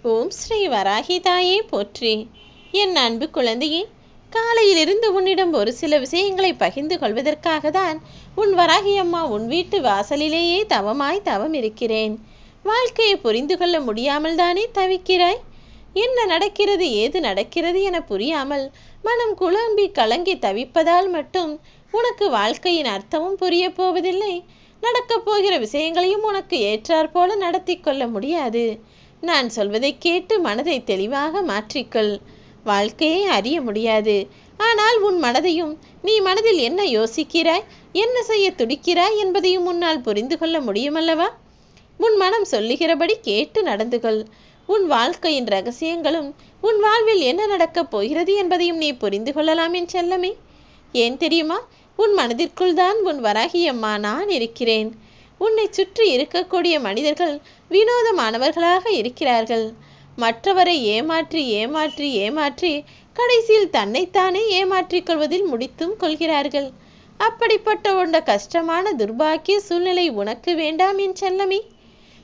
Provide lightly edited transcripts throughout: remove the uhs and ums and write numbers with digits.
ஓம் ஸ்ரீ வராகி தாயே போற்றி. என் அன்பு குழந்தையே, காலையிலிருந்து உன்னிடம் ஒரு சில விஷயங்களை பகிர்ந்து கொள்வதற்காக தான் உன் வராகி அம்மா உன் வீட்டு வாசலிலேயே தவமாய் தவம் இருக்கிறேன். வாழ்க்கையை புரிந்து கொள்ள முடியாமல் தானே தவிக்கிறாய்? என்ன நடக்கிறது ஏது நடக்கிறது என புரியாமல் மனம் குழம்பி கலங்கி தவிப்பதால் மட்டும் உனக்கு வாழ்க்கையின் அர்த்தமும் புரிய போவதில்லை. நடக்கப் போகிற விஷயங்களையும் உனக்கு ஏற்றாற் போல நடத்தி கொள்ள முடியாது. நான் சொல்வதை கேட்டு மனதை தெளிவாக மாற்றிக்கொள். வாழ்க்கையை அறிய முடியாது. ஆனால் உன் மனதையும், நீ மனதில் என்ன யோசிக்கிறாய், என்ன செய்ய துடிக்கிறாய் என்பதையும் உன்னால் புரிந்து கொள்ள முடியுமல்லவா? உன் மனம் சொல்லுகிறபடி கேட்டு நடந்து கொள். உன் வாழ்க்கையின் ரகசியங்களும் உன் வாழ்வில் என்ன நடக்கப் போகிறது என்பதையும் நீ புரிந்து கொள்ளலாம் என் செல்லமே. ஏன் தெரியுமா? உன் மனதிற்குள் தான் உன் வராகி அம்மா நான் இருக்கிறேன். உன்னை சுற்றி இருக்கக்கூடிய மனிதர்கள் வினோதமானவர்களாக இருக்கிறார்கள். மற்றவரை ஏமாற்றி ஏமாற்றி ஏமாற்றி கடைசியில் தன்னைத்தானே ஏமாற்றிக் கொள்வதில் முடித்தும் கொள்கிறார்கள். அப்படிப்பட்ட உண்ட கஷ்டமான துர்பாக்கிய சூழ்நிலை உனக்கு வேண்டாம் என் செல்லமே.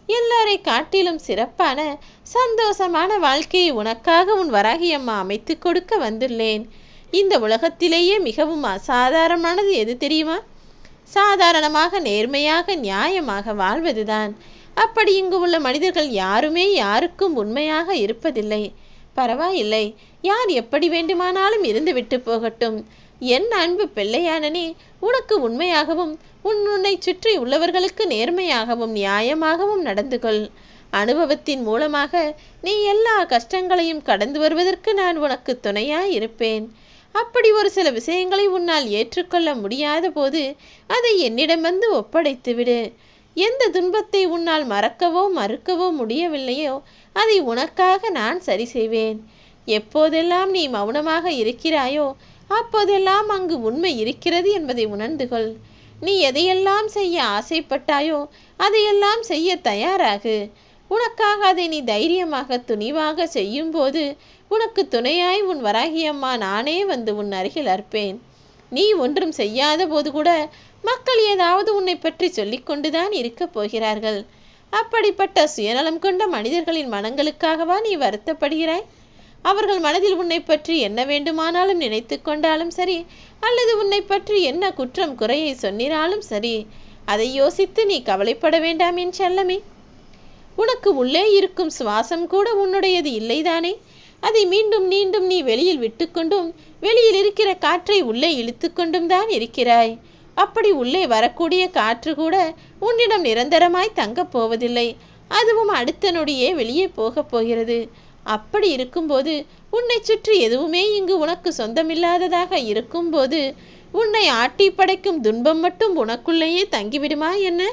எல்லாரை காட்டிலும் சிறப்பான சந்தோஷமான வாழ்க்கையை உனக்காக உன் வராகி அம்மா அமைத்து கொடுக்க வந்துள்ளேன். இந்த உலகத்திலேயே மிகவும் அசாதாரணமானது எது தெரியுமா? சாதாரணமாக நேர்மையாக நியாயமாக வாழ்வதுதான். அப்படி இங்கு உள்ள மனிதர்கள் யாருமே யாருக்கும் உண்மையாக இருப்பதில்லை. பரவாயில்லை, யார் எப்படி வேண்டுமானாலும் இருந்து விட்டு போகட்டும். என் அன்பு பிள்ளையானனே, உனக்கு உண்மையாகவும் உன்னை சுற்றி உள்ளவர்களுக்கு நேர்மையாகவும் நியாயமாகவும் நடந்து கொள். அனுபவத்தின் மூலமாக நீ எல்லா கஷ்டங்களையும் கடந்து வருவதற்கு நான் உனக்கு துணையாய் இருப்பேன். அப்படி ஒரு சில விஷயங்களை உன்னால் ஏற்றுக்கொள்ள முடியாத போது அதை என்னிடம் வந்து ஒப்படைத்து விடு. எந்த துன்பத்தை உன்னால் மறக்கவோ மறுக்கவோ முடியவில்லையோ அதை உனக்காக நான் சரி செய்வேன். எப்போதெல்லாம் நீ மௌனமாக இருக்கிறாயோ அப்போதெல்லாம் அங்கு உண்மை இருக்கிறது என்பதை உணர்ந்து கொள். நீ எதையெல்லாம் செய்ய ஆசைப்பட்டாயோ அதையெல்லாம் செய்ய தயாராகு. உனக்காக அதை நீ தைரியமாக துணிவாக செய்யும் போது உனக்கு துணையாய் உன் வராகி அம்மா நானே வந்து உன் அருகில் அர்ப்பேன். நீ ஒன்றும் செய்யாத போது கூட மக்கள் ஏதாவது உன்னை பற்றி சொல்லிக்கொண்டுதான் இருக்கப் போகிறார்கள். அப்படிப்பட்ட சுயநலம் கொண்ட மனிதர்களின் மனங்களுக்காகவா நீ வருத்தப்படுகிறாய்? அவர்கள் மனதில் உன்னை பற்றி என்ன வேண்டுமானாலும் நினைத்து கொண்டாலும் சரி, அல்லது உன்னை பற்றி என்ன குற்றம் குறையை சொன்னினாலும் சரி, அதை யோசித்து நீ கவலைப்பட வேண்டாம் என் செல்லமே. உனக்கு உள்ளே இருக்கும் சுவாசம் கூட உன்னுடையது இல்லைதானே? அதை மீண்டும் மீண்டும் நீ வெளியில் விட்டுக்கொண்டும் வெளியில் இருக்கிற காற்றை உள்ளே இழுத்து கொண்டும் தான் இருக்கிறாய். அப்படி உள்ளே வரக்கூடிய காற்று கூட உன்னிடம் நிரந்தரமாய் தங்கப் போவதில்லை. அதுவும் அடுத்த நொடியே வெளியே போகப் போகிறது. அப்படி இருக்கும்போது உன்னை சுற்றி எதுவுமே இங்கு உனக்கு சொந்தமில்லாததாக இருக்கும்போது உன்னை ஆட்டி படைக்கும் துன்பம் மட்டும் உனக்குள்ளேயே தங்கிவிடுமா என்ன?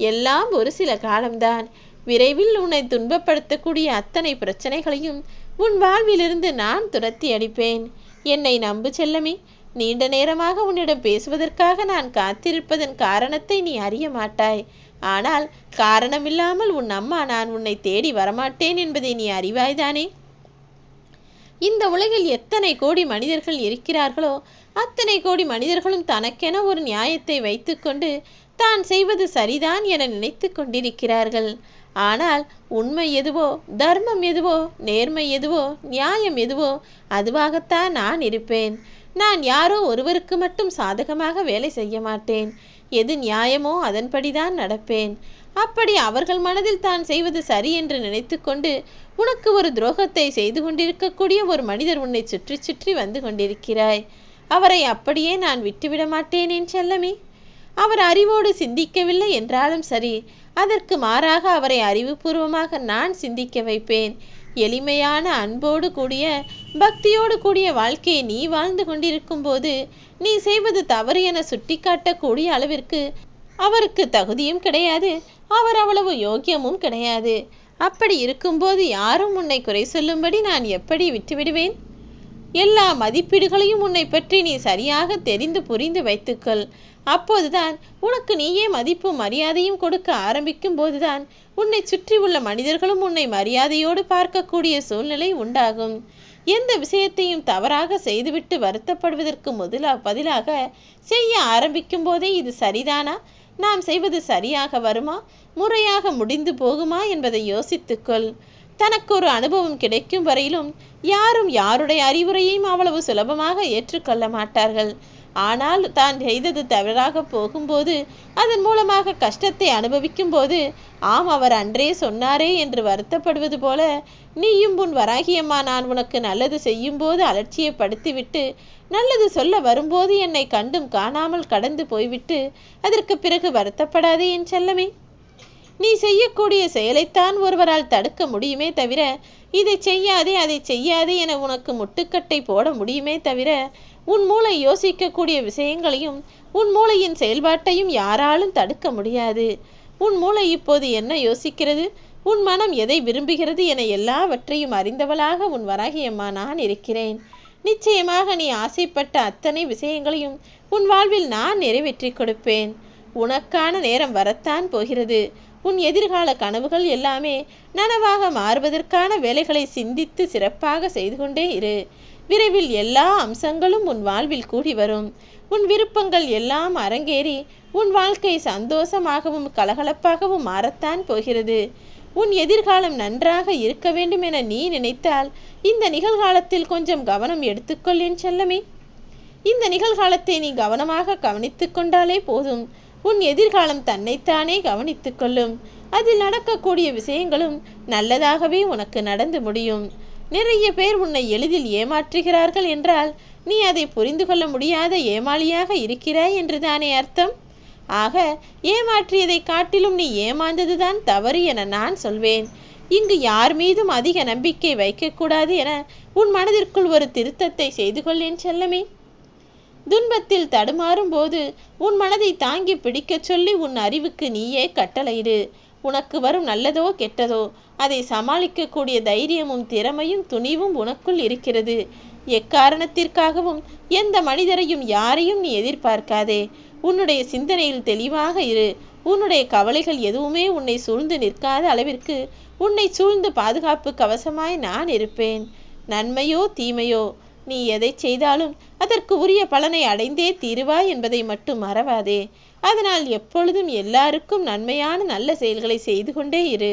எல்லாம் ஒரு சில காலம்தான். விரைவில் உன்னை துன்பப்படுத்தக்கூடிய அத்தனை பிரச்சனைகளையும் உன் வாழ்விலிருந்து நான் துரத்தி அடிப்பேன். என்னை நம்பு செல்லமே. நீண்ட நேரமாக உன்னிடம் பேசுவதற்காக நான் காத்திருப்பதன் காரணத்தை நீ அறிய மாட்டாய். ஆனால் காரணமில்லாமல் உன் அம்மா நான் உன்னை தேடி வரமாட்டேன் என்பதை நீ அறிவாய்தானே? இந்த உலகில் எத்தனை கோடி மனிதர்கள் இருக்கிறார்களோ அத்தனை கோடி மனிதர்களும் தனக்கென ஒரு நியாயத்தை வைத்துக்கொண்டு தான் செய்வது சரிதான் என நினைத்து கொண்டிருக்கிறார்கள். ஆனால் உண்மை எதுவோ, தர்மம் எதுவோ, நேர்மை எதுவோ, நியாயம் எதுவோ அதுவாகத்தான் நான் இருப்பேன். நான் யாரோ ஒருவருக்கு மட்டும் சாதகமாக வேலை செய்ய மாட்டேன். எது நியாயமோ அதன்படிதான் நடப்பேன். அப்படி அவர்கள் மனதில் தான் செய்வது சரி என்று நினைத்து கொண்டு உனக்கு ஒரு துரோகத்தை செய்து கொண்டிருக்கக்கூடிய ஒரு மனிதர் உன்னை சுற்றி சுற்றி வந்து கொண்டிருக்கிறாய். அவரை அப்படியே நான் விட்டுவிட மாட்டேன் என் செல்லமே. அவர் அறிவோடு சிந்திக்கவில்லை என்றாலும் சரி, அதற்கு மாறாக அவரை அறிவுபூர்வமாக நான் சிந்திக்க வைப்பேன். எளிமையான அன்போடு கூடிய பக்தியோடு கூடிய வாழ்க்கையை நீ வாழ்ந்து கொண்டிருக்கும் போது நீ செய்வது தவறு என சுட்டிக்காட்டக்கூடிய அளவிற்கு அவருக்கு தகுதியும் கிடையாது, அவர் அவ்வளவு யோக்கியமும் கிடையாது. அப்படி இருக்கும்போது யாரும் உன்னை குறை சொல்லும்படி நான் எப்படி விட்டுவிடுவேன்? எல்லா மதிப்பீடுகளையும் உன்னை பற்றி நீ சரியாக தெரிந்து புரிந்து வைத்துக்கொள். அப்போதுதான் உனக்கு நீயே மதிப்பும் மரியாதையும் கொடுக்க ஆரம்பிக்கும் போதுதான் உன்னை சுற்றி உள்ள மனிதர்களும் உன்னை மரியாதையோடு பார்க்கக்கூடிய சூழ்நிலை உண்டாகும். எந்த விஷயத்தையும் தவறாக செய்துவிட்டு வருத்தப்படுவதற்கு பதிலாக செய்ய ஆரம்பிக்கும் போதே இது சரிதானா, நாம் செய்வது சரியாக வருமா, முறையாக முடிந்து போகுமா என்பதை யோசித்துக்கொள். தனக்கு ஒரு அனுபவம் கிடைக்கும் வரையிலும் யாரும் யாருடைய அறிவுரையையும் அவ்வளவு சுலபமாக ஏற்றுக்கொள்ள மாட்டார்கள். ஆனால் தான் செய்தது தவறாக போகும்போது, அதன் மூலமாக கஷ்டத்தை அனுபவிக்கும் போது, ஆம் அவர் அன்றே சொன்னாரே என்று வருத்தப்படுவது போல, நீயும் உன் வராகியம்மா நான் உனக்கு நல்லது செய்யும் போது அலட்சியப்படுத்திவிட்டு, நல்லது சொல்ல வரும்போது என்னை கண்டும் காணாமல் கடந்து போய்விட்டு அதற்கு பிறகு வருத்தப்படாதே என் செல்லமே. நீ செய்யக்கூடிய செயலைத்தான் ஒருவரால் தடுக்க முடியுமே தவிர, இதை செய்யாதே அதை செய்யாதே என உனக்கு முட்டுக்கட்டை போட முடியுமே தவிர, உன் மூளை யோசிக்கக்கூடிய விஷயங்களையும் உன் மூளையின் செயல்பாட்டையும் யாராலும் தடுக்க முடியாது. உன் மூளை இப்போது என்ன யோசிக்கிறது, உன் மனம் எதை விரும்புகிறது என எல்லாவற்றையும் அறிந்தவளாக உன் வராகியம்மா நான் இருக்கிறேன். நிச்சயமாக நீ ஆசைப்பட்ட அத்தனை விஷயங்களையும் உன் வாழ்வில் நான் நிறைவேற்றி கொடுப்பேன். உனக்கான நேரம் வரத்தான் போகிறது. உன் எதிர்கால கனவுகள் எல்லாமே நனவாக மாறுவதற்கான வேலைகளை சிந்தித்து சிறப்பாக செய்து கொண்டே இரு. விரைவில் எல்லா அம்சங்களும் உன் வாழ்வில் கூடி வரும். உன் விருப்பங்கள் எல்லாம் அரங்கேறி உன் வாழ்க்கை சந்தோஷமாகவும் கலகலப்பாகவும் மாறத்தான் போகிறது. உன் எதிர்காலம் நன்றாக இருக்க வேண்டும் என நீ நினைத்தால் இந்த நிகழ்காலத்தில் கொஞ்சம் கவனம் எடுத்துக்கொள் என் செல்லமே. இந்த நிகழ்காலத்தை நீ கவனமாக கவனித்து கொண்டாலே போதும். உன் எதிர்காலம் தன்னைத்தானே கவனித்துக் கொள்ளும். அதில் நடக்கக்கூடிய விஷயங்களும் நல்லதாகவே உனக்கு நடந்து முடியும். நிறைய பேர் உன்னை எளிதில் ஏமாற்றுகிறார்கள் என்றால் நீ அதை புரிந்து கொள்ள முடியாத ஏமாளியாக இருக்கிறாய் என்றுதானே அர்த்தம். ஆக ஏமாற்றியதை காட்டிலும் நீ ஏமாந்ததுதான் தவறு என நான் சொல்வேன். இங்கு யார் மீதும் அதிக நம்பிக்கை வைக்கக்கூடாது என உன் மனதிற்குள் ஒரு திருத்தத்தை செய்து கொள்ளேன் செல்லமே. துன்பத்தில் தடுமாறும் போது உன் மனதை தாங்கி பிடிக்க சொல்லி உன் அறிவுக்கு நீயே கட்டளையிடு. உனக்கு வரும் நல்லதோ கெட்டதோ அதை சமாளிக்கக்கூடிய தைரியமும் திறமையும் துணிவும் உனக்குள் இருக்கிறது. எக்காரணத்திற்காகவும் எந்த மனிதரையும் யாரையும் நீ எதிர்பார்க்காதே. உன்னுடைய சிந்தனையில் தெளிவாக இரு. உன்னுடைய கவலைகள் எதுவுமே உன்னை சூழ்ந்து நிற்காத அளவிற்கு உன்னை சூழ்ந்து பாதுகாப்பு கவசமாய் நான் இருப்பேன். நன்மையோ தீமையோ நீ எதை செய்தாலும் அதற்கு உரிய பலனை அடைந்தே தீருவாய் என்பதை மட்டும் மறவாதே. அதனால் எப்பொழுதும் எல்லாருக்கும் நன்மையான நல்ல செயல்களை செய்து கொண்டே இரு.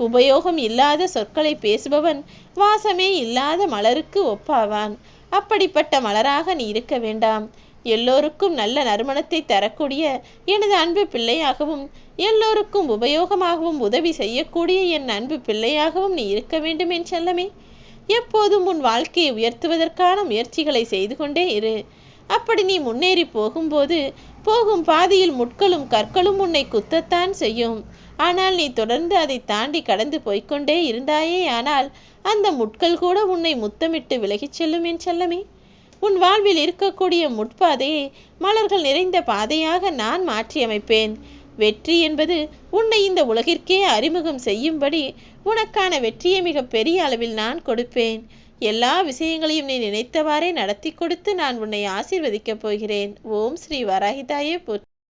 உபயோகம் இல்லாத சொற்களை பேசுபவன் வாசமே இல்லாத மலருக்கு ஒப்பாவான். அப்படிப்பட்ட மலராக நீ இருக்க வேண்டாம். எல்லோருக்கும் நல்ல நறுமணத்தை தரக்கூடிய எனது அன்பு பிள்ளையாகவும் எல்லோருக்கும் உபயோகமாகவும் உதவி செய்யக்கூடிய என் அன்பு பிள்ளையாகவும் நீ இருக்க வேண்டும் என் செல்லமே. எப்போதும் உன் வாழ்க்கையை உயர்த்துவதற்கான முயற்சிகளை செய்து கொண்டே இரு. அப்படி நீ முன்னேறி போகும்போது போகும் பாதையில் முட்களும் கற்களும் உன்னை குத்தத்தான் செய்யும். ஆனால் நீ தொடர்ந்து அதை தாண்டி கடந்து போய்கொண்டே இருந்தாயே ஆனால் அந்த முட்கள் கூட உன்னை முத்தமிட்டு விலகிச் செல்லும் என் செல்லமே. உன் வாழ்வில் இருக்கக்கூடிய முட்பாதையை மலர்கள் நிறைந்த பாதையாக நான் மாற்றி அமைப்பேன். வெற்றி என்பது உன்னை இந்த உலகிற்கே அறிமுகம் செய்யும்படி உனக்கான வெற்றியை மிக பெரிய அளவில் நான் கொடுப்பேன். எல்லா விஷயங்களையும் நீ நினைத்தவாறே நடத்தி கொடுத்து நான் உன்னை ஆசீர்வதிக்கப் போகிறேன். ஓம் ஸ்ரீ வராகிதாயே போற்றி.